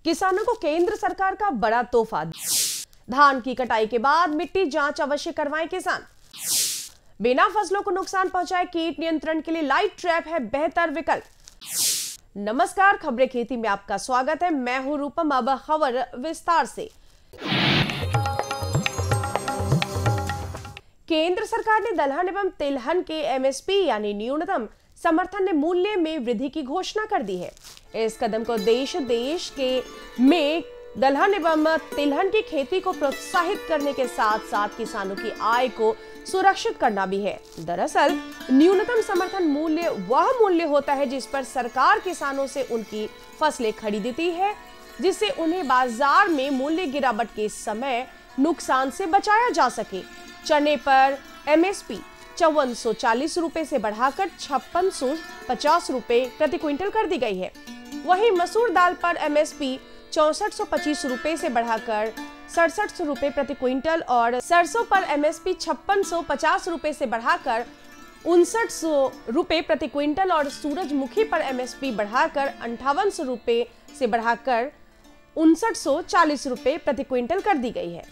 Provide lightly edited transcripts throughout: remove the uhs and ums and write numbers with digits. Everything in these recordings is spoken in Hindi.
किसानों को केंद्र सरकार का बड़ा तोहफा। धान की कटाई के बाद मिट्टी जांच अवश्य करवाएं किसान। बिना फसलों को नुकसान पहुंचाए कीट नियंत्रण के लिए लाइट ट्रैप है बेहतर विकल्प। नमस्कार, खबरें खेती में आपका स्वागत है। मैं हूं रूपम। अब खबर विस्तार से। केंद्र सरकार ने दलहन एवं तिलहन के एमएसपी यानी न्यूनतम समर्थन मूल्य में वृद्धि की घोषणा कर दी है। इस कदम को देश में दलहन एवं तिलहन की खेती को प्रोत्साहित करने के साथ साथ किसानों की आय को सुरक्षित करना भी है। दरअसल न्यूनतम समर्थन मूल्य वह मूल्य होता है जिस पर सरकार किसानों से उनकी फसलें खरीदती है, जिससे उन्हें बाजार में मूल्य गिरावट के समय नुकसान से बचाया जा सके। चने पर एमएसपी 5440 रुपए से बढ़ाकर 5650 रुपए प्रति क्विंटल कर दी गई है। वहीं मसूर दाल पर एमएसपी 6425 रुपए से बढ़ाकर 6700 रुपए प्रति क्विंटल और सरसों पर एमएसपी 5650 रुपए से बढ़ाकर 5900 रुपए प्रति क्विंटल और सूरजमुखी पर एमएसपी बढ़ाकर 5800 रुपए से बढ़ाकर 5940 रुपए प्रति क्विंटल कर दी गई है।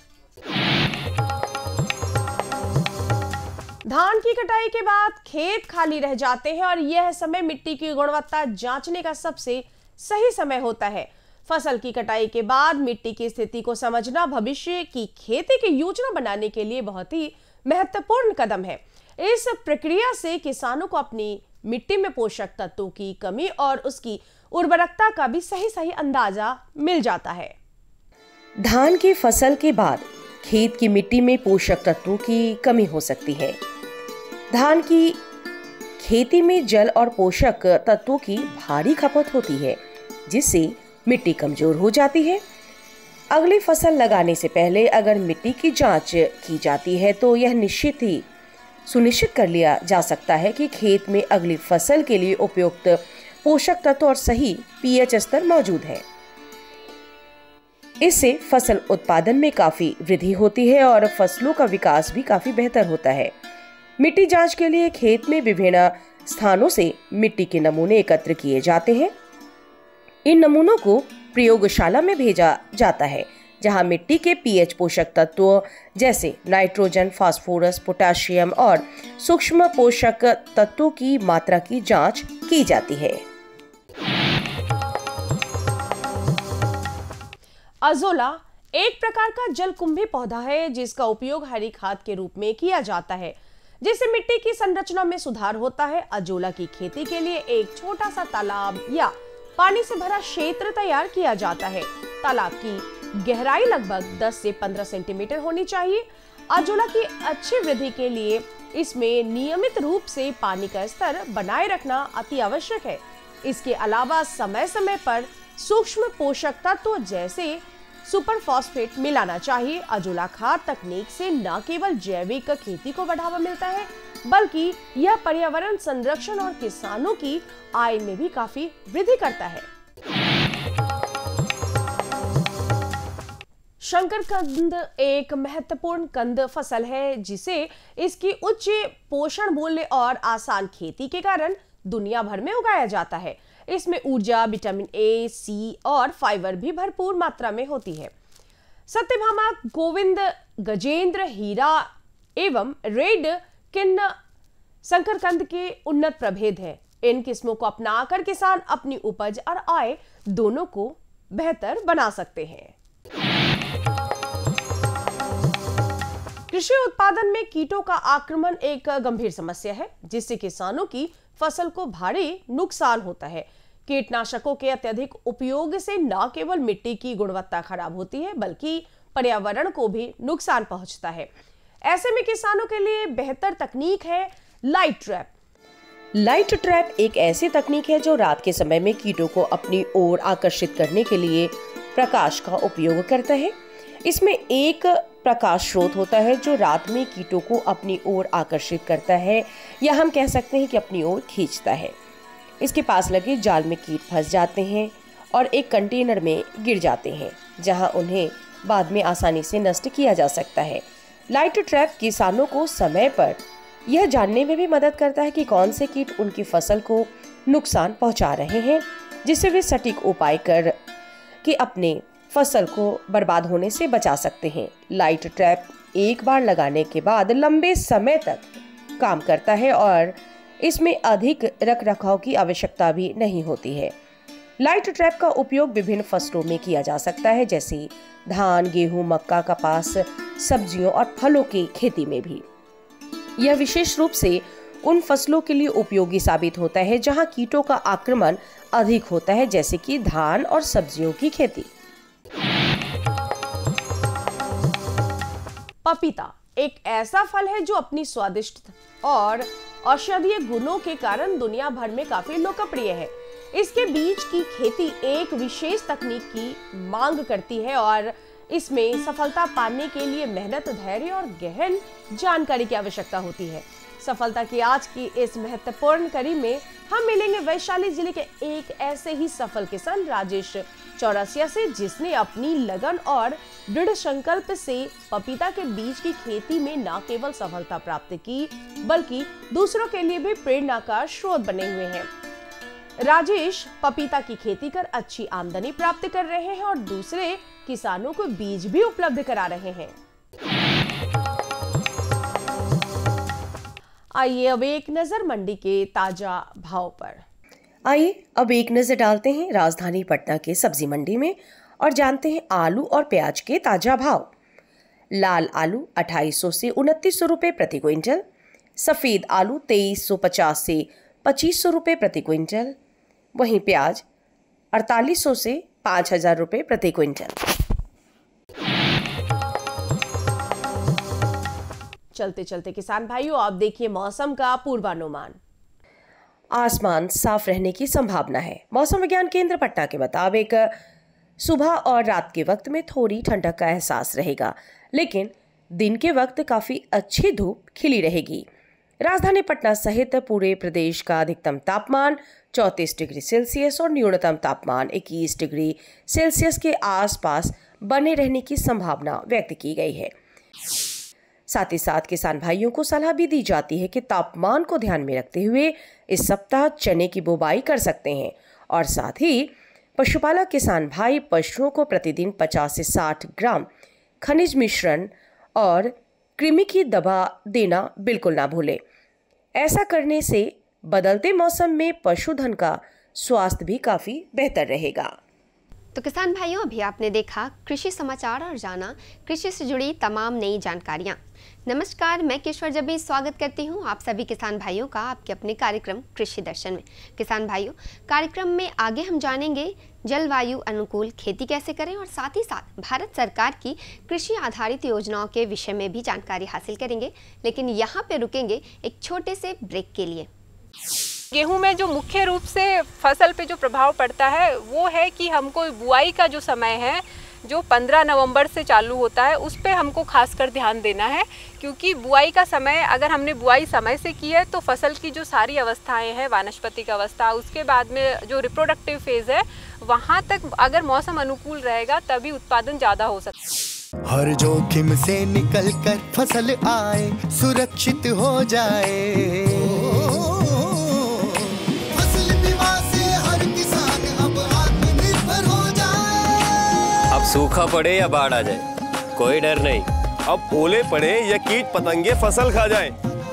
धान की कटाई के बाद खेत खाली रह जाते हैं और यह समय मिट्टी की गुणवत्ता जांचने का सबसे सही समय होता है। फसल की कटाई के बाद मिट्टी की स्थिति को समझना भविष्य की खेती की योजना बनाने के लिए बहुत ही महत्वपूर्ण कदम है। इस प्रक्रिया से किसानों को अपनी मिट्टी में पोषक तत्वों की कमी और उसकी उर्वरकता का भी सही अंदाजा मिल जाता है। धान की फसल के बाद खेत की मिट्टी में पोषक तत्वों की कमी हो सकती है। धान की खेती में जल और पोषक तत्वों की भारी खपत होती है, जिससे मिट्टी कमजोर हो जाती है। अगली फसल लगाने से पहले अगर मिट्टी की जांच की जाती है तो यह सुनिश्चित कर लिया जा सकता है कि खेत में अगली फसल के लिए उपयुक्त पोषक तत्व और सही पीएच स्तर मौजूद है। इससे फसल उत्पादन में काफी वृद्धि होती है और फसलों का विकास भी काफी बेहतर होता है। मिट्टी जांच के लिए खेत में विभिन्न स्थानों से मिट्टी के नमूने एकत्र किए जाते हैं। इन नमूनों को प्रयोगशाला में भेजा जाता है, जहां मिट्टी के पीएच पोषक तत्वों जैसे नाइट्रोजन, फास्फोरस, पोटेशियम और सूक्ष्म पोषक तत्वों की मात्रा की जांच की जाती है। अजोला एक प्रकार का जलकुंभी पौधा है जिसका उपयोग हरी खाद के रूप में किया जाता है, जिससे मिट्टी की संरचना में सुधार होता है। अजोला की खेती के लिए एक छोटा सा तालाब या पानी से भरा क्षेत्र तैयार किया जाता है। तालाब की गहराई लगभग 10 से 15 सेंटीमीटर होनी चाहिए। अजोला की अच्छी वृद्धि के लिए इसमें नियमित रूप से पानी का स्तर बनाए रखना अति आवश्यक है। इसके अलावा समय समय पर सूक्ष्म पोषक तत्व जैसे सुपर फॉस्फेट मिलाना चाहिए। अजोला खाद तकनीक से न केवल जैविक खेती को बढ़ावा मिलता है, बल्कि यह पर्यावरण संरक्षण और किसानों की आय में भी काफी वृद्धि करता है। शकरकंद एक महत्वपूर्ण कंद फसल है जिसे इसकी उच्च पोषण मूल्य और आसान खेती के कारण दुनिया भर में उगाया जाता है। इसमें ऊर्जा, विटामिन ए, सी और फाइबर भी भरपूर मात्रा में होती है। सत्यभामा, गोविंद, गजेंद्र, हीरा एवं रेड किन्न शकरकंद के उन्नत प्रभेद हैं। इन किस्मों को अपनाकर किसान अपनी उपज और आय दोनों को बेहतर बना सकते हैं। कृषि उत्पादन में कीटों का आक्रमण एक गंभीर समस्या है, जिससे किसानों की फसल को भारी नुकसान होता है। कीटनाशकों के अत्यधिक उपयोग से न केवल मिट्टी की गुणवत्ता खराब होती है, बल्कि पर्यावरण को भी नुकसान पहुंचता है। ऐसे में किसानों के लिए बेहतर तकनीक है लाइट ट्रैप। लाइट ट्रैप एक ऐसी तकनीक है जो रात के समय में कीटों को अपनी ओर आकर्षित करने के लिए प्रकाश का उपयोग करता है। इसमें एक प्रकाश स्रोत होता है जो रात में कीटों को अपनी ओर आकर्षित करता है, या हम कह सकते हैं कि अपनी ओर खींचता है। इसके पास लगे जाल में कीट फंस जाते हैं और एक कंटेनर में गिर जाते हैं, जहां उन्हें बाद में आसानी से नष्ट किया जा सकता है। लाइट ट्रैप किसानों को समय पर यह जानने में भी मदद करता है कि कौन से कीट उनकी फसल को नुकसान पहुंचा रहे हैं, जिससे वे सटीक उपाय कर कि अपने फसल को बर्बाद होने से बचा सकते हैं। लाइट ट्रैप एक बार लगाने के बाद लंबे समय तक काम करता है और इसमें अधिक रखरखाव की आवश्यकता भी नहीं होती है। लाइट ट्रैप का उपयोग विभिन्न फसलों में किया जा सकता है, जैसे धान, गेहूं, मक्का, कपास, सब्जियों और फलों की खेती में भी। यह विशेष रूप से उन फसलों के लिए उपयोगी साबित होता है जहां कीटों का आक्रमण अधिक होता है, जैसे कि धान और सब्जियों की खेती। पपीता एक ऐसा फल है जो अपनी स्वादिष्ट और औषधीय गुणों के कारण दुनिया भर में काफी लोकप्रिय है। इसके बीज की खेती एक विशेष तकनीक की मांग करती है और इसमें सफलता पाने के लिए मेहनत, धैर्य और गहन जानकारी की आवश्यकता होती है। सफलता की आज की इस महत्वपूर्ण कड़ी में हम मिलेंगे वैशाली जिले के एक ऐसे ही सफल किसान राजेश चौरसिया से, जिसने अपनी लगन और दृढ़ संकल्प से पपीता के बीज की खेती में न केवल सफलता प्राप्त की बल्कि दूसरों के लिए भी प्रेरणा का स्रोत बने हुए हैं। राजेश पपीता की खेती कर अच्छी आमदनी प्राप्त कर रहे हैं और दूसरे किसानों को बीज भी उपलब्ध करा रहे हैं। आइए अब एक नजर मंडी के ताजा भाव पर। आइए अब एक नजर डालते हैं राजधानी पटना के सब्जी मंडी में और जानते हैं आलू और प्याज के ताजा भाव। लाल आलू 2800 से 2900 रुपए प्रति क्विंटल, सफेद आलू 2350 से 2500 रुपए प्रति क्विंटल, वहीं प्याज 4800 से 5000 रुपए प्रति क्विंटल। चलते चलते किसान भाइयों, आप देखिए मौसम का पूर्वानुमान। आसमान साफ रहने की संभावना है। मौसम विज्ञान केंद्र पटना के मुताबिक सुबह और रात के वक्त में थोड़ी ठंडक का एहसास रहेगा, लेकिन दिन के वक्त काफी अच्छी धूप खिली रहेगी। राजधानी पटना सहित पूरे प्रदेश का अधिकतम तापमान 34 डिग्री सेल्सियस और न्यूनतम तापमान 21 डिग्री सेल्सियस के आसपास बने रहने की संभावना व्यक्त की गई है। साथ ही साथ किसान भाइयों को सलाह भी दी जाती है कि तापमान को ध्यान में रखते हुए इस सप्ताह चने की बुवाई कर सकते हैं और साथ ही पशुपालक किसान भाई पशुओं को प्रतिदिन 50 से 60 ग्राम खनिज मिश्रण और कृमि की दवा देना बिल्कुल ना भूलें। ऐसा करने से बदलते मौसम में पशुधन का स्वास्थ्य भी काफी बेहतर रहेगा। तो किसान भाइयों, अभी आपने देखा कृषि समाचार और जाना कृषि से जुड़ी तमाम नई जानकारियां। नमस्कार, मैं किशोर जबी स्वागत करती हूं आप सभी किसान भाइयों का आपके अपने कार्यक्रम कृषि दर्शन में। किसान भाइयों, कार्यक्रम में आगे हम जानेंगे जलवायु अनुकूल खेती कैसे करें और साथ ही साथ भारत सरकार की कृषि आधारित योजनाओं के विषय में भी जानकारी हासिल करेंगे। लेकिन यहाँ पे रुकेंगे एक छोटे से ब्रेक के लिए। गेहूं में जो मुख्य रूप से फसल पे जो प्रभाव पड़ता है वो है कि हमको बुआई का जो समय है जो 15 नवंबर से चालू होता है उस पे हमको खासकर ध्यान देना है, क्योंकि बुआई का समय अगर हमने बुआई समय से की है तो फसल की जो सारी अवस्थाएं हैं, वानस्पतिक अवस्था, उसके बाद में जो रिप्रोडक्टिव फेज है वहाँ तक अगर मौसम अनुकूल रहेगा तभी उत्पादन ज़्यादा हो सकता है। हर जोखिम से निकल कर फसल आए, सुरक्षित हो जाए। सूखा पड़े या बाढ़ आ जाए कोई डर नहीं, अब ओले पड़े या कीट पतंगे फसल खा जाए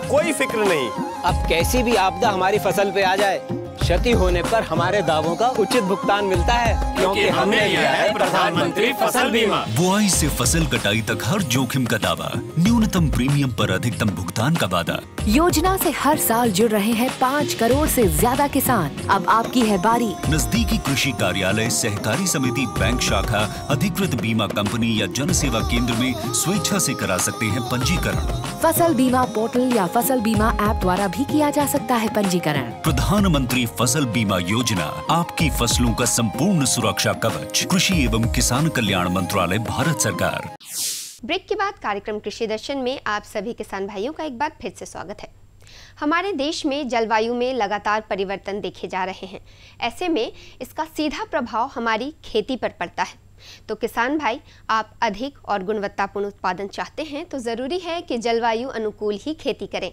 कोई फिक्र नहीं। अब कैसी भी आपदा हमारी फसल पे आ जाए, क्षति होने पर हमारे दावों का उचित भुगतान मिलता है, क्योंकि हमने लिया है प्रधानमंत्री फसल बीमा। बुआई से फसल कटाई तक हर जोखिम का दावा, न्यूनतम प्रीमियम पर अधिकतम भुगतान का वादा। योजना से हर साल जुड़ रहे हैं 5 करोड़ से ज्यादा किसान। अब आपकी है बारी। नजदीकी कृषि कार्यालय, सहकारी समिति, बैंक शाखा, अधिकृत बीमा कंपनी या जन सेवा केंद्र में स्वेच्छा से करा सकते हैं पंजीकरण। फसल बीमा पोर्टल या फसल बीमा ऐप द्वारा भी किया जा सकता है पंजीकरण। प्रधानमंत्री फसल बीमा योजना, आपकी फसलों का संपूर्ण सुरक्षा कवच। कृषि एवं किसान कल्याण मंत्रालय, भारत सरकार। ब्रेक के बाद कार्यक्रम कृषि दर्शन में आप सभी किसान भाइयों का एक बार फिर से स्वागत है। हमारे देश में जलवायु में लगातार परिवर्तन देखे जा रहे हैं। ऐसे में इसका सीधा प्रभाव हमारी खेती पर पड़ता है। तो किसान भाई, आप अधिक और गुणवत्तापूर्ण उत्पादन चाहते हैं तो ज़रूरी है कि जलवायु अनुकूल ही खेती करें।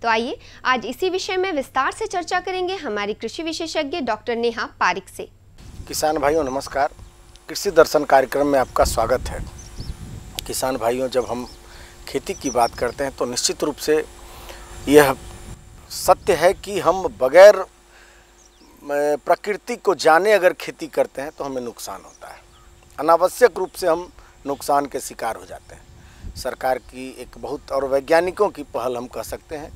तो आइए आज इसी विषय में विस्तार से चर्चा करेंगे हमारी कृषि विशेषज्ञ डॉक्टर नेहा पारिक से। किसान भाइयों नमस्कार। कृषि दर्शन कार्यक्रम में आपका स्वागत है। किसान भाइयों, जब हम खेती की बात करते हैं तो निश्चित रूप से यह सत्य है कि हम बगैर प्रकृति को जाने अगर खेती करते हैं तो हमें नुकसान होता है। अनावश्यक रूप से हम नुकसान के शिकार हो जाते हैं। सरकार की एक बहुत और वैज्ञानिकों की पहल हम कह सकते हैं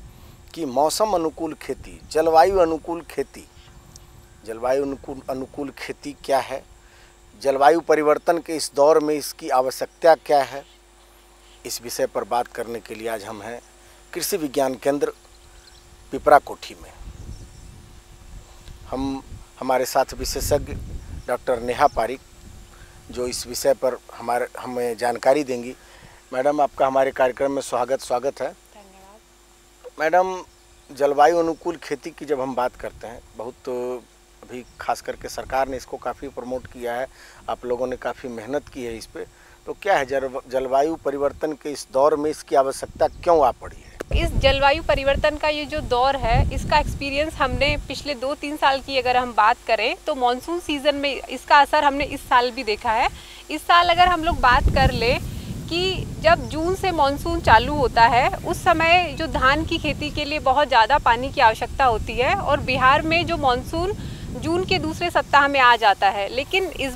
कि मौसम अनुकूल खेती, जलवायु अनुकूल खेती। जलवायु अनुकूल खेती क्या है, जलवायु परिवर्तन के इस दौर में इसकी आवश्यकता क्या है, इस विषय पर बात करने के लिए आज हम हैं कृषि विज्ञान केंद्र पिपरा कोठी में। हमारे साथ विशेषज्ञ डॉक्टर नेहा पारिक जो इस विषय पर हमें जानकारी देंगी। मैडम, आपका हमारे कार्यक्रम में स्वागत है। धन्यवाद। मैडम, जलवायु अनुकूल खेती की जब हम बात करते हैं, बहुत अभी खास करके सरकार ने इसको काफ़ी प्रमोट किया है, आप लोगों ने काफ़ी मेहनत की है इस पे, तो क्या है जलवायु परिवर्तन के इस दौर में इसकी आवश्यकता क्यों आ पड़ी है? इस जलवायु परिवर्तन का ये जो दौर है, इसका एक्सपीरियंस हमने पिछले 2-3 साल की अगर हम बात करें तो मॉनसून सीजन में इसका असर हमने इस साल भी देखा है। इस साल अगर हम लोग बात कर ले कि जब जून से मॉनसून चालू होता है, उस समय जो धान की खेती के लिए बहुत ज़्यादा पानी की आवश्यकता होती है और बिहार में जो मॉनसून जून के दूसरे सप्ताह में आ जाता है। लेकिन इस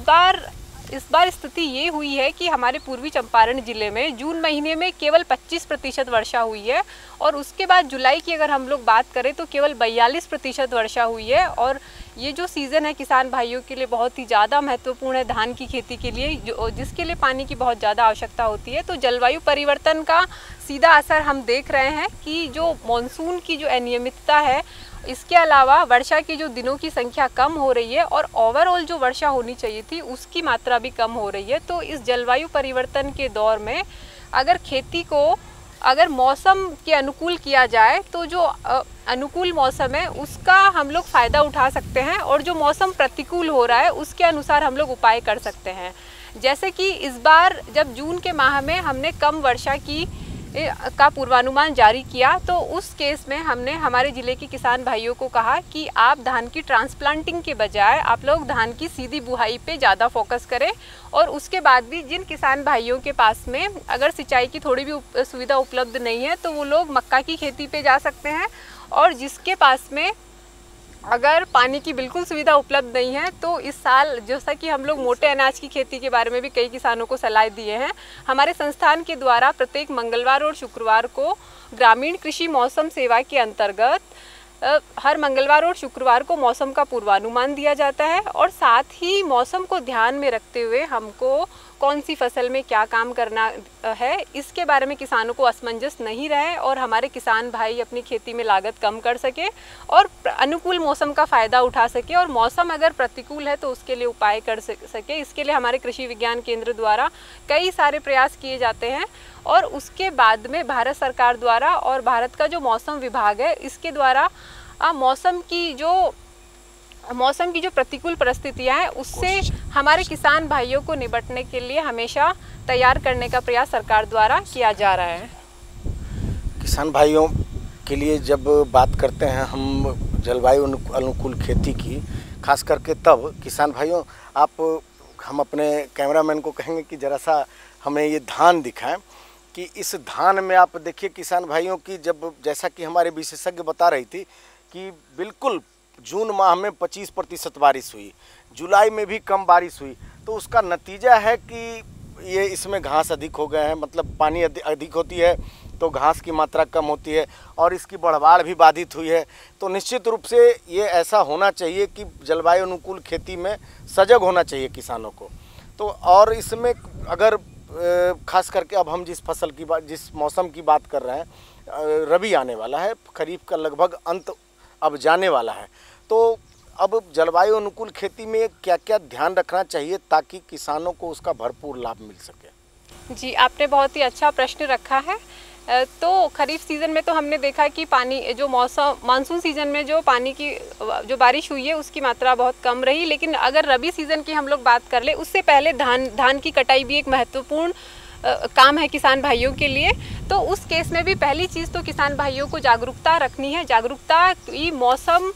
बार स्थिति ये हुई है कि हमारे पूर्वी चंपारण ज़िले में जून महीने में केवल 25% वर्षा हुई है और उसके बाद जुलाई की अगर हम लोग बात करें तो केवल 42% वर्षा हुई है। और ये जो सीज़न है किसान भाइयों के लिए बहुत ही ज़्यादा महत्वपूर्ण है धान की खेती के लिए, जिसके लिए पानी की बहुत ज़्यादा आवश्यकता होती है। तो जलवायु परिवर्तन का सीधा असर हम देख रहे हैं कि जो मानसून की जो अनियमितता है, इसके अलावा वर्षा की जो दिनों की संख्या कम हो रही है और ओवरऑल जो वर्षा होनी चाहिए थी उसकी मात्रा भी कम हो रही है। तो इस जलवायु परिवर्तन के दौर में अगर खेती को अगर मौसम के अनुकूल किया जाए तो जो अनुकूल मौसम है उसका हम लोग फ़ायदा उठा सकते हैं और जो मौसम प्रतिकूल हो रहा है उसके अनुसार हम लोग उपाय कर सकते हैं। जैसे कि इस बार जब जून के माह में हमने कम वर्षा का पूर्वानुमान जारी किया तो उस केस में हमने हमारे ज़िले के किसान भाइयों को कहा कि आप धान की ट्रांसप्लांटिंग के बजाय आप लोग धान की सीधी बुआई पे ज़्यादा फोकस करें। और उसके बाद भी जिन किसान भाइयों के पास में अगर सिंचाई की थोड़ी भी सुविधा उपलब्ध नहीं है तो वो लोग मक्का की खेती पे जा सकते हैं, और जिसके पास में अगर पानी की बिल्कुल सुविधा उपलब्ध नहीं है तो इस साल जैसा कि हम लोग मोटे अनाज की खेती के बारे में भी कई किसानों को सलाह दिए हैं, हमारे संस्थान के द्वारा प्रत्येक मंगलवार और शुक्रवार को ग्रामीण कृषि मौसम सेवा के अंतर्गत हर मंगलवार और शुक्रवार को मौसम का पूर्वानुमान दिया जाता है। और साथ ही मौसम को ध्यान में रखते हुए हमको कौन सी फसल में क्या काम करना है इसके बारे में किसानों को असमंजस नहीं रहे और हमारे किसान भाई अपनी खेती में लागत कम कर सके और अनुकूल मौसम का फ़ायदा उठा सके। और मौसम अगर प्रतिकूल है तो उसके लिए उपाय कर सके। इसके लिए हमारे कृषि विज्ञान केंद्र द्वारा कई सारे प्रयास किए जाते हैं और उसके बाद में भारत सरकार द्वारा और भारत का जो मौसम विभाग है इसके द्वारा मौसम की जो प्रतिकूल परिस्थितियां हैं उससे हमारे किसान भाइयों को निपटने के लिए हमेशा तैयार करने का प्रयास सरकार द्वारा किया जा रहा है। किसान भाइयों के लिए जब बात करते हैं हम जलवायु अनुकूल खेती की, खास करके तब किसान भाइयों हम अपने कैमरामैन को कहेंगे कि ज़रा सा हमें ये धान दिखाएं कि इस धान में आप देखिए किसान भाइयों की जब जैसा कि हमारे विशेषज्ञ बता रही थी कि बिल्कुल जून माह में 25% बारिश हुई, जुलाई में भी कम बारिश हुई, तो उसका नतीजा है कि ये इसमें घास अधिक हो गए हैं, मतलब पानी अधिक होती है तो घास की मात्रा कम होती है और इसकी बढ़वाड़ भी बाधित हुई है। तो निश्चित रूप से ये ऐसा होना चाहिए कि जलवायु अनुकूल खेती में सजग होना चाहिए किसानों को। तो और इसमें अगर खास करके अब हम जिस मौसम की बात कर रहे हैं, रबी आने वाला है, खरीफ का लगभग अंत अब जाने वाला है, तो अब जलवायु अनुकूल खेती में क्या क्या ध्यान रखना चाहिए ताकि किसानों को उसका भरपूर लाभ मिल सके? जी, आपने बहुत ही अच्छा प्रश्न रखा है। तो खरीफ सीज़न में तो हमने देखा कि पानी जो मानसून सीज़न में जो पानी की जो बारिश हुई है उसकी मात्रा बहुत कम रही, लेकिन अगर रबी सीज़न की हम लोग बात कर ले उससे पहले धान की कटाई भी एक महत्वपूर्ण काम है किसान भाइयों के लिए। तो उस केस में भी पहली चीज़ तो किसान भाइयों को जागरूकता रखनी है। जागरूकता कि मौसम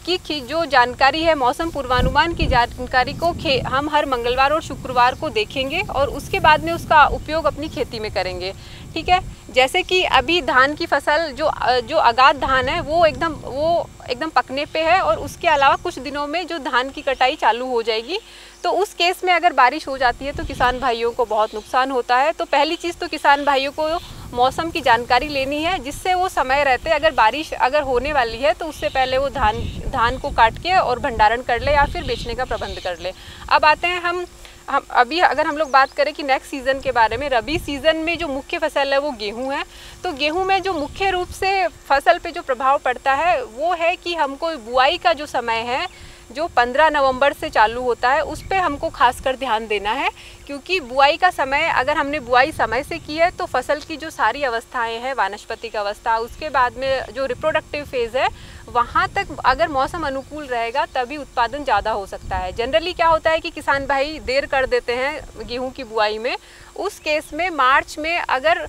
की जो जानकारी है, मौसम पूर्वानुमान की जानकारी को हम हर मंगलवार और शुक्रवार को देखेंगे और उसके बाद में उसका उपयोग अपनी खेती में करेंगे। ठीक है, जैसे कि अभी धान की फसल जो आगाद धान है वो एकदम पकने पे है और उसके अलावा कुछ दिनों में जो धान की कटाई चालू हो जाएगी। तो उस केस में अगर बारिश हो जाती है तो किसान भाइयों को बहुत नुकसान होता है। तो पहली चीज़ तो किसान भाइयों को मौसम की जानकारी लेनी है, जिससे वो समय रहते अगर बारिश होने वाली है तो उससे पहले वो धान को काट के और भंडारण कर ले या फिर बेचने का प्रबंध कर ले। अब आते हैं हम अभी अगर हम लोग बात करें कि नेक्स्ट सीज़न के बारे में, रबी सीज़न में जो मुख्य फसल है वो गेहूं है। तो गेहूं में जो मुख्य रूप से फसल पे जो प्रभाव पड़ता है वो है कि हमको बुआई का जो समय है जो 15 नवंबर से चालू होता है उस पे हमको खासकर ध्यान देना है, क्योंकि बुआई का समय अगर हमने बुआई समय से की है तो फसल की जो सारी अवस्थाएं हैं, वानस्पतिक अवस्था, उसके बाद में जो रिप्रोडक्टिव फेज़ है वहाँ तक अगर मौसम अनुकूल रहेगा तभी उत्पादन ज़्यादा हो सकता है। जनरली क्या होता है कि किसान भाई देर कर देते हैं गेहूँ की बुआई में। उस केस में मार्च में अगर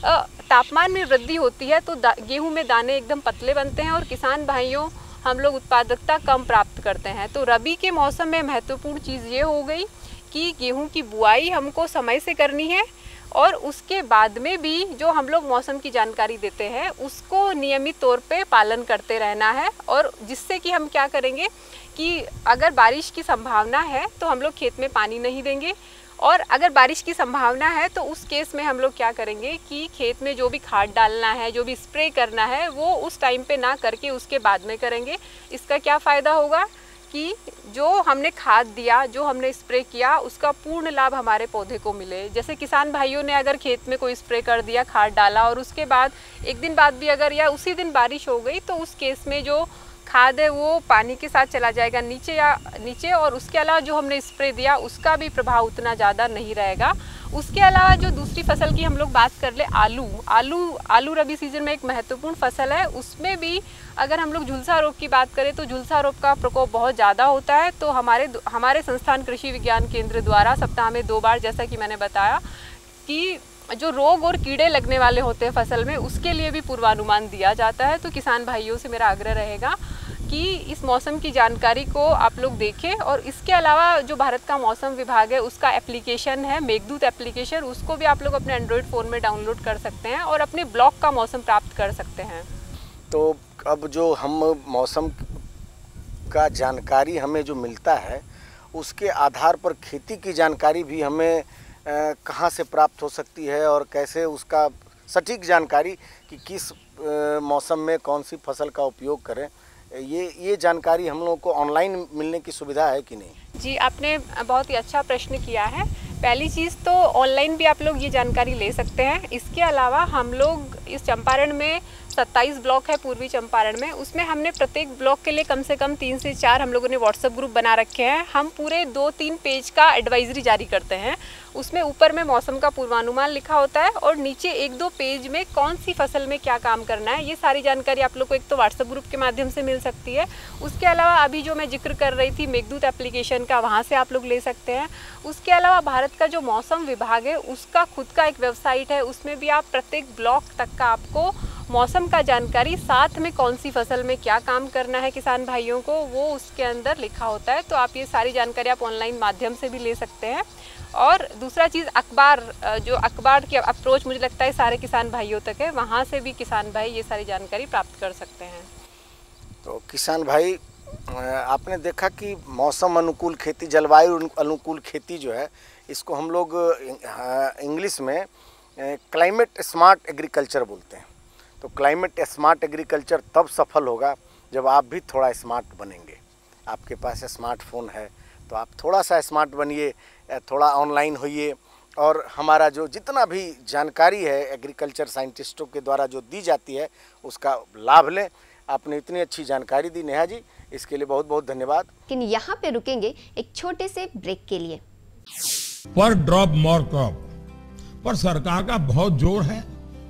तापमान में वृद्धि होती है तो गेहूँ में दाने एकदम पतले बनते हैं और किसान भाइयों हम लोग उत्पादकता कम प्राप्त करते हैं। तो रबी के मौसम में महत्वपूर्ण चीज़ ये हो गई कि गेहूं की बुआई हमको समय से करनी है और उसके बाद में भी जो हम लोग मौसम की जानकारी देते हैं उसको नियमित तौर पे पालन करते रहना है। और जिससे कि हम क्या करेंगे कि अगर बारिश की संभावना है तो हम लोग खेत में पानी नहीं देंगे, और अगर बारिश की संभावना है तो उस केस में हम लोग क्या करेंगे कि खेत में जो भी खाद डालना है, जो भी स्प्रे करना है वो उस टाइम पे ना करके उसके बाद में करेंगे। इसका क्या फ़ायदा होगा कि जो हमने खाद दिया, जो हमने स्प्रे किया, उसका पूर्ण लाभ हमारे पौधे को मिले। जैसे किसान भाइयों ने अगर खेत में कोई स्प्रे कर दिया, खाद डाला और उसके बाद एक दिन बाद भी अगर या उसी दिन बारिश हो गई तो उस केस में जो खाद है वो पानी के साथ चला जाएगा नीचे और उसके अलावा जो हमने स्प्रे दिया उसका भी प्रभाव उतना ज़्यादा नहीं रहेगा। उसके अलावा जो दूसरी फसल की हम लोग बात कर ले, आलू रबी सीजन में एक महत्वपूर्ण फसल है। उसमें भी अगर हम लोग झुलसा रोग की बात करें तो झुलसा रोग का प्रकोप बहुत ज़्यादा होता है। तो हमारे संस्थान कृषि विज्ञान केंद्र द्वारा सप्ताह में 2 बार, जैसा कि मैंने बताया, कि जो रोग और कीड़े लगने वाले होते हैं फसल में उसके लिए भी पूर्वानुमान दिया जाता है। तो किसान भाइयों से मेरा आग्रह रहेगा कि इस मौसम की जानकारी को आप लोग देखें। और इसके अलावा जो भारत का मौसम विभाग है उसका एप्लीकेशन है मेघदूत एप्लीकेशन, उसको भी आप लोग अपने एंड्रॉयड फ़ोन में डाउनलोड कर सकते हैं और अपने ब्लॉक का मौसम प्राप्त कर सकते हैं। तो अब जो हम मौसम का जानकारी हमें जो मिलता है उसके आधार पर खेती की जानकारी भी हमें कहाँ से प्राप्त हो सकती है और कैसे उसका सटीक जानकारी कि किस मौसम में कौन सी फसल का उपयोग करें, ये जानकारी हम लोगों को ऑनलाइन मिलने की सुविधा है कि नहीं? जी, आपने बहुत ही अच्छा प्रश्न किया है। पहली चीज़ तो ऑनलाइन भी आप लोग ये जानकारी ले सकते हैं। इसके अलावा हम लोग इस चंपारण में 27 ब्लॉक है पूर्वी चंपारण में, उसमें हमने प्रत्येक ब्लॉक के लिए कम से कम 3 से 4 हम लोगों ने व्हाट्सएप ग्रुप बना रखे हैं। हम पूरे 2-3 पेज का एडवाइजरी जारी करते हैं। उसमें ऊपर में मौसम का पूर्वानुमान लिखा होता है और नीचे 1-2 पेज में कौन सी फसल में क्या काम करना है, ये सारी जानकारी आप लोग को एक तो व्हाट्सएप ग्रुप के माध्यम से मिल सकती है। उसके अलावा अभी जो मैं जिक्र कर रही थी मेघदूत एप्लीकेशन का, वहाँ से आप लोग ले सकते हैं। उसके अलावा भारत का जो मौसम विभाग है उसका खुद का एक वेबसाइट है, उसमें भी आप प्रत्येक ब्लॉक तक का आपको मौसम का जानकारी, साथ में कौन सी फसल में क्या काम करना है किसान भाइयों को, वो उसके अंदर लिखा होता है। तो आप ये सारी जानकारी आप ऑनलाइन माध्यम से भी ले सकते हैं। और दूसरा चीज़ अखबार की अप्रोच मुझे लगता है सारे किसान भाइयों तक है, वहाँ से भी किसान भाई ये सारी जानकारी प्राप्त कर सकते हैं। तो किसान भाई, आपने देखा कि मौसम अनुकूल खेती, जलवायु अनुकूल खेती जो है इसको हम लोग इंग्लिश में क्लाइमेट स्मार्ट एग्रीकल्चर बोलते हैं। तो क्लाइमेट स्मार्ट एग्रीकल्चर तब सफल होगा जब आप भी थोड़ा स्मार्ट बनेंगे। आपके पास स्मार्टफोन है तो आप थोड़ा सा स्मार्ट बनिए, थोड़ा ऑनलाइन होइए और हमारा जो जितना भी जानकारी है एग्रीकल्चर साइंटिस्टों के द्वारा जो दी जाती है उसका लाभ लें। आपने इतनी अच्छी जानकारी दी नेहा जी, इसके लिए बहुत बहुत धन्यवाद। लेकिन यहाँ पे रुकेंगे एक छोटे से ब्रेक के लिए। पर ड्रॉप मोर क्रॉप पर सरकार का बहुत जोर है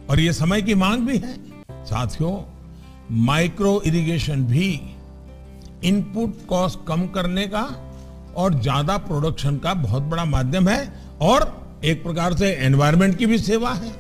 और ये समय की मांग भी है। साथियों, माइक्रो इरिगेशन भी इनपुट कॉस्ट कम करने का और ज्यादा प्रोडक्शन का बहुत बड़ा माध्यम है और एक प्रकार से एनवायरनमेंट की भी सेवा है।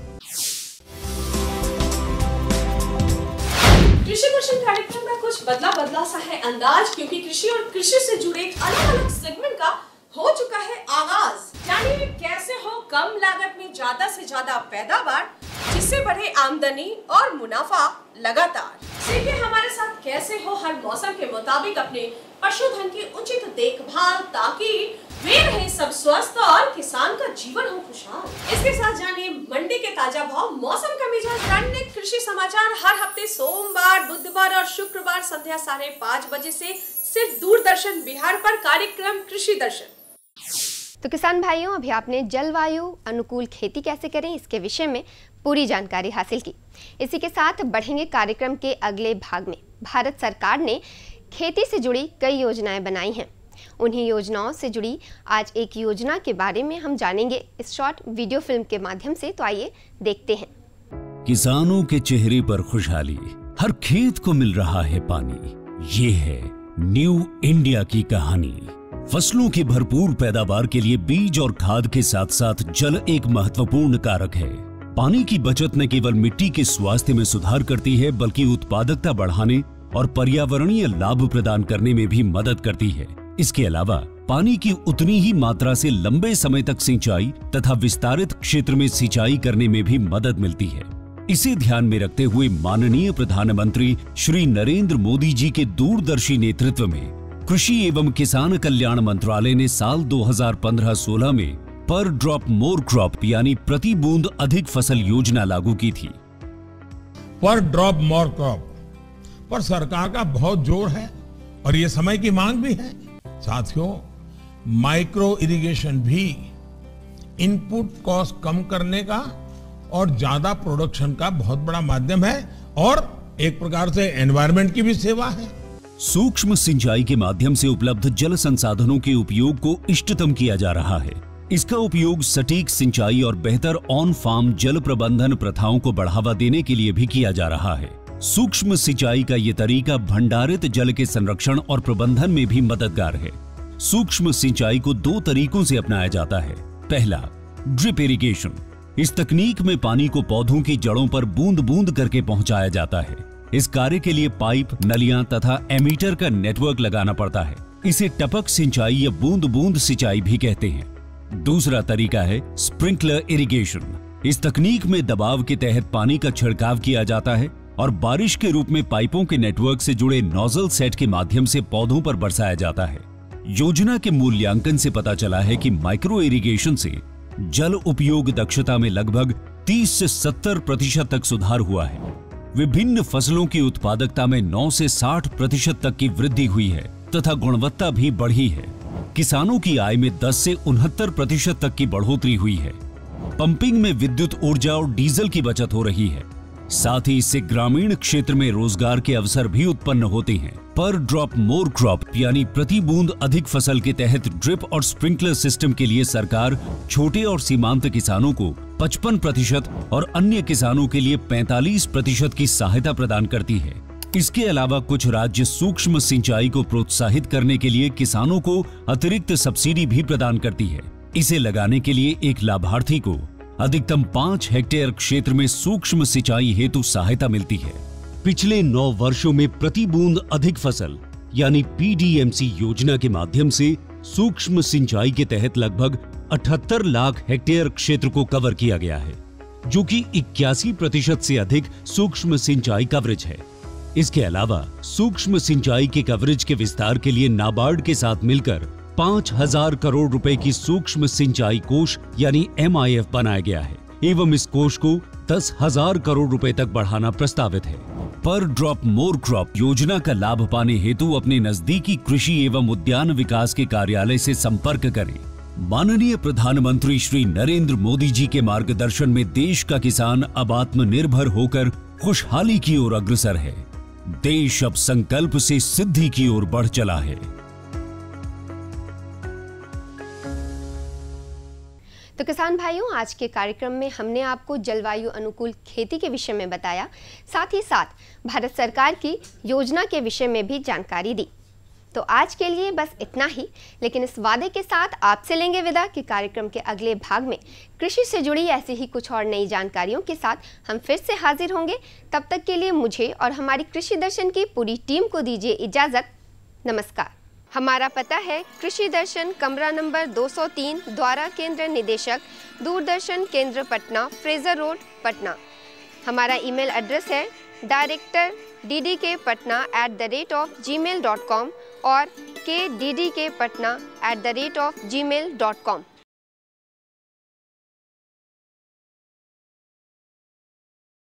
कृषि दर्शन कार्यक्रम में कुछ बदला सा है अंदाज, क्योंकि कृषि और कृषि से जुड़े अलग अलग सेगमेंट का हो चुका है आगाज। जानिए कैसे हो कम लागत में ज्यादा से ज्यादा पैदावार, जिससे बढ़े आमदनी और मुनाफा लगातार। सीखिए हमारे साथ कैसे हो हर मौसम के मुताबिक अपने पशुधन की उचित देखभाल, ताकि वे रहे सब स्वस्थ और किसान का जीवन हो खुशहाल। इसके साथ जानिए मंडी के ताजा भाव, मौसम का मिजाज, दैनिक कृषि समाचार हर हफ्ते सोमवार, बुधवार और शुक्रवार संध्या 5:30 बजे से सिर्फ दूरदर्शन बिहार पर कार्यक्रम कृषि दर्शन। तो किसान भाइयों, अभी आपने जलवायु अनुकूल खेती कैसे करें इसके विषय में पूरी जानकारी हासिल की। इसी के साथ बढ़ेंगे कार्यक्रम के अगले भाग में। भारत सरकार ने खेती से जुड़ी कई योजनाएं बनाई हैं। उन्हीं योजनाओं से जुड़ी आज एक योजना के बारे में हम जानेंगे इस शॉर्ट वीडियो फिल्म के माध्यम से। तो आइए देखते हैं। किसानों के चेहरे पर खुशहाली, हर खेत को मिल रहा है पानी। ये है न्यू इंडिया की कहानी। फसलों की भरपूर पैदावार के लिए बीज और खाद के साथ साथ जल एक महत्वपूर्ण कारक है। पानी की बचत न केवल मिट्टी के स्वास्थ्य में सुधार करती है, बल्कि उत्पादकता बढ़ाने और पर्यावरणीय लाभ प्रदान करने में भी मदद करती है। इसके अलावा पानी की उतनी ही मात्रा से लंबे समय तक सिंचाई तथा विस्तारित क्षेत्र में सिंचाई करने में भी मदद मिलती है। इसे ध्यान में रखते हुए माननीय प्रधानमंत्री श्री नरेंद्र मोदी जी के दूरदर्शी नेतृत्व में कृषि एवं किसान कल्याण मंत्रालय ने साल 2015-16 में पर ड्रॉप मोर क्रॉप यानी प्रति बूंद अधिक फसल योजना लागू की थी। पर ड्रॉप मोर क्रॉप पर सरकार का बहुत जोर है और ये समय की मांग भी है। साथियों, माइक्रो इरिगेशन भी इनपुट कॉस्ट कम करने का और ज्यादा प्रोडक्शन का बहुत बड़ा माध्यम है और एक प्रकार से एनवायरनमेंट की भी सेवा है। सूक्ष्म सिंचाई के माध्यम से उपलब्ध जल संसाधनों के उपयोग को इष्टतम किया जा रहा है। इसका उपयोग सटीक सिंचाई और बेहतर ऑन फार्म जल प्रबंधन प्रथाओं को बढ़ावा देने के लिए भी किया जा रहा है। सूक्ष्म सिंचाई का ये तरीका भंडारित जल के संरक्षण और प्रबंधन में भी मददगार है। सूक्ष्म सिंचाई को 2 तरीकों से अपनाया जाता है। पहला, ड्रिप इरिगेशन। इस तकनीक में पानी को पौधों की जड़ों पर बूंद बूंद करके पहुंचाया जाता है। इस कार्य के लिए पाइप, नलियां तथा एमीटर का नेटवर्क लगाना पड़ता है। इसे टपक सिंचाई या बूंद बूंद सिंचाई भी कहते हैं। दूसरा तरीका है स्प्रिंकलर इरिगेशन। इस तकनीक में दबाव के तहत पानी का छिड़काव किया जाता है और बारिश के रूप में पाइपों के नेटवर्क से जुड़े नोजल सेट के माध्यम से पौधों पर बरसाया जाता है। योजना के मूल्यांकन से पता चला है कि माइक्रो इरिगेशन से जल उपयोग दक्षता में लगभग 30 से 70% तक सुधार हुआ है। विभिन्न फसलों की उत्पादकता में 9 से 60% तक की वृद्धि हुई है तथा गुणवत्ता भी बढ़ी है। किसानों की आय में 10 से 69% तक की बढ़ोतरी हुई है। पंपिंग में विद्युत ऊर्जा और डीजल की बचत हो रही है। साथ ही इससे ग्रामीण क्षेत्र में रोजगार के अवसर भी उत्पन्न होते हैं। पर ड्रॉप मोर क्रॉप यानी प्रति बूंद अधिक फसल के तहत ड्रिप और स्प्रिंकलर सिस्टम के लिए सरकार छोटे और सीमांत किसानों को 55% और अन्य किसानों के लिए 45% की सहायता प्रदान करती है। इसके अलावा कुछ राज्य सूक्ष्म सिंचाई को प्रोत्साहित करने के लिए किसानों को अतिरिक्त सब्सिडी भी प्रदान करती है। इसे लगाने के लिए एक लाभार्थी को अधिकतम 5 हेक्टेयर क्षेत्र में सूक्ष्म सिंचाई हेतु सहायता मिलती है। पिछले 9 वर्षों में प्रति बूंद अधिक फसल यानी PDMC योजना के माध्यम से सूक्ष्म सिंचाई के तहत लगभग 78 लाख हेक्टेयर क्षेत्र को कवर किया गया है, जो कि 81% से अधिक सूक्ष्म सिंचाई कवरेज है। इसके अलावा सूक्ष्म सिंचाई के कवरेज के विस्तार के लिए नाबार्ड के साथ मिलकर 5,000 करोड़ रुपए की सूक्ष्म सिंचाई कोष यानी MIF बनाया गया है एवं इस कोष को 10,000 करोड़ रुपए तक बढ़ाना प्रस्तावित है। पर ड्रॉप मोर क्रॉप योजना का लाभ पाने हेतु अपने नजदीकी कृषि एवं उद्यान विकास के कार्यालय से संपर्क करें। माननीय प्रधानमंत्री श्री नरेंद्र मोदी जी के मार्गदर्शन में देश का किसान अब आत्मनिर्भर होकर खुशहाली की ओर अग्रसर है। देश अब संकल्प से सिद्धि की ओर बढ़ चला है। तो किसान भाइयों, आज के कार्यक्रम में हमने आपको जलवायु अनुकूल खेती के विषय में बताया, साथ ही साथ भारत सरकार की योजना के विषय में भी जानकारी दी। तो आज के लिए बस इतना ही, लेकिन इस वादे के साथ आपसे लेंगे विदा कि कार्यक्रम के अगले भाग में कृषि से जुड़ी ऐसी ही कुछ और नई जानकारियों के साथ हम फिर से हाजिर होंगे। तब तक के लिए मुझे और हमारी कृषि दर्शन की पूरी टीम को दीजिए इजाज़त। नमस्कार। हमारा पता है कृषि दर्शन, कमरा नंबर 203, द्वारा केंद्र निदेशक, दूरदर्शन केंद्र पटना, फ्रेजर रोड, पटना। हमारा ईमेल एड्रेस है director@ddkpatna@gmail.com और kddkpatna@gmail.com।